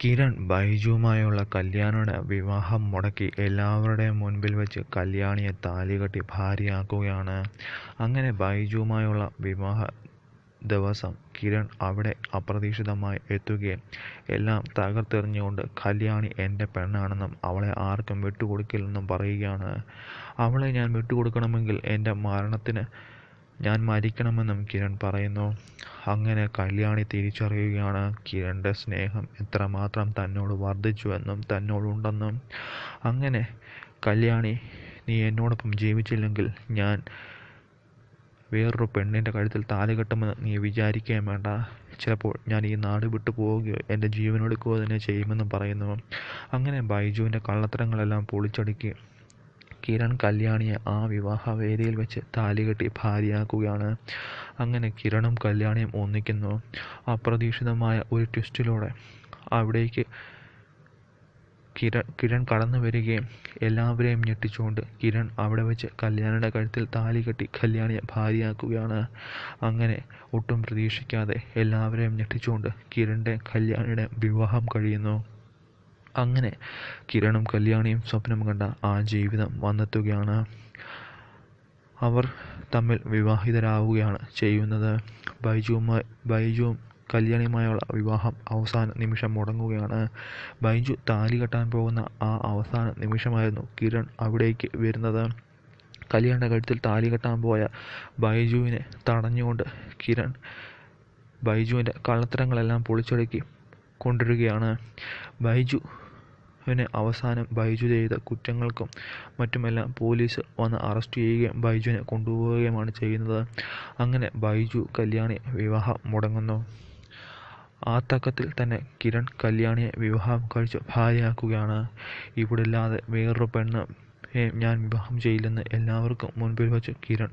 കിരൺ ബൈജുവുമായുള്ള കല്യാണിയുടെ വിവാഹം മുടക്കി എല്ലാവരുടെയും മുൻപിൽ വെച്ച് കല്യാണിയെ താലികെട്ടി ഭാര്യയാക്കുകയാണ്. അങ്ങനെ ബൈജുവുമായുള്ള വിവാഹ ദിവസം കിരൺ അവിടെ അപ്രതീക്ഷിതമായി എത്തുകയും എല്ലാം തകർത്തെറിഞ്ഞുകൊണ്ട് കല്യാണി എൻ്റെ പെണ്ണാണെന്നും അവളെ ആർക്കും വിട്ടുകൊടുക്കില്ലെന്നും പറയുകയാണ്. അവളെ ഞാൻ വിട്ടുകൊടുക്കണമെങ്കിൽ എൻ്റെ മരണത്തിന് ഞാൻ മരിക്കണമെന്നും കിരൺ പറയുന്നു. അങ്ങനെ കല്യാണി തിരിച്ചറിയുകയാണ് കിരണിൻ്റെ സ്നേഹം എത്രമാത്രം തന്നോട് വർദ്ധിച്ചുവെന്നും തന്നോടുണ്ടെന്നും. അങ്ങനെ കല്യാണി, നീ എന്നോടൊപ്പം ജീവിച്ചില്ലെങ്കിൽ ഞാൻ വേറൊരു പെണ്ണിൻ്റെ കഴുത്തിൽ താലി കെട്ടുമെന്ന് നീ വിചാരിക്കുകയും വേണ്ട. ചിലപ്പോൾ ഞാൻ ഈ നാട് വിട്ടു പോവുകയോ എൻ്റെ ജീവനൊടുക്കുകയോ തന്നെ ചെയ്യുമെന്നും പറയുന്നു. അങ്ങനെ ബൈജുവിൻ്റെ കള്ളത്തരങ്ങളെല്ലാം പൊളിച്ചടുക്കി കിരൺ കല്യാണിയെ ആ വിവാഹവേദിയിൽ വെച്ച് താലികെട്ടി ഭാര്യയാക്കുകയാണ്. അങ്ങനെ കിരണും കല്യാണിയും ഒന്നിക്കുന്നു. അപ്രതീക്ഷിതമായ ഒരു ട്വിസ്റ്റിലൂടെ അവിടേക്ക് കിരൺ കടന്നു വരികയും എല്ലാവരെയും ഞെട്ടിച്ചുകൊണ്ട് കിരൺ അവിടെ വെച്ച് കല്യാണിയുടെ കഴുത്തിൽ താലി കെട്ടി കല്യാണിയെ ഭാര്യയാക്കുകയാണ്. അങ്ങനെ ഒട്ടും പ്രതീക്ഷിക്കാതെ എല്ലാവരെയും ഞെട്ടിച്ചുകൊണ്ട് കിരണിൻ്റെ കല്യാണിയുടെ വിവാഹം കഴിയുന്നു. അങ്ങനെ കിരണും കല്യാണിയും സ്വപ്നം കണ്ട ആ ജീവിതം വന്നെത്തുകയാണ്. അവർ തമ്മിൽ വിവാഹിതരാവുകയാണ് ചെയ്യുന്നത്. ബൈജുവും കല്യാണിയുമായുള്ള വിവാഹം അവസാന നിമിഷം മുടങ്ങുകയാണ്. ബൈജു താലി കെട്ടാൻ പോകുന്ന ആ അവസാന നിമിഷമായിരുന്നു കിരൺ അവിടേക്ക് വരുന്നത്. കല്യാണിയുടെ കഴുത്തിൽ താലി കെട്ടാൻ പോയ ബൈജുവിനെ തടഞ്ഞുകൊണ്ട് കിരൺ ബൈജുവിൻ്റെ കള്ളത്തരങ്ങളെല്ലാം പൊളിച്ചടുക്കി കൊണ്ടുവരികയാണ്. അവസാനം ബൈജു ചെയ്ത കുറ്റങ്ങൾക്കും മറ്റുമെല്ലാം പോലീസ് വന്ന് അറസ്റ്റ് ചെയ്യുകയും ബൈജുവിനെ കൊണ്ടുപോവുകയുമാണ് ചെയ്യുന്നത്. അങ്ങനെ ബൈജു കല്യാണി വിവാഹം മുടങ്ങുന്നു. ആ തക്കത്തിൽ തന്നെ കിരൺ കല്യാണിയെ വിവാഹം കഴിച്ച് ഭാര്യയാക്കുകയാണ്. ഇവിടില്ലാതെ വേറൊരു പെണ്ണ് ഞാൻ വിവാഹം ചെയ്യില്ലെന്ന് എല്ലാവർക്കും മുൻപിൽ വെച്ച് കിരൺ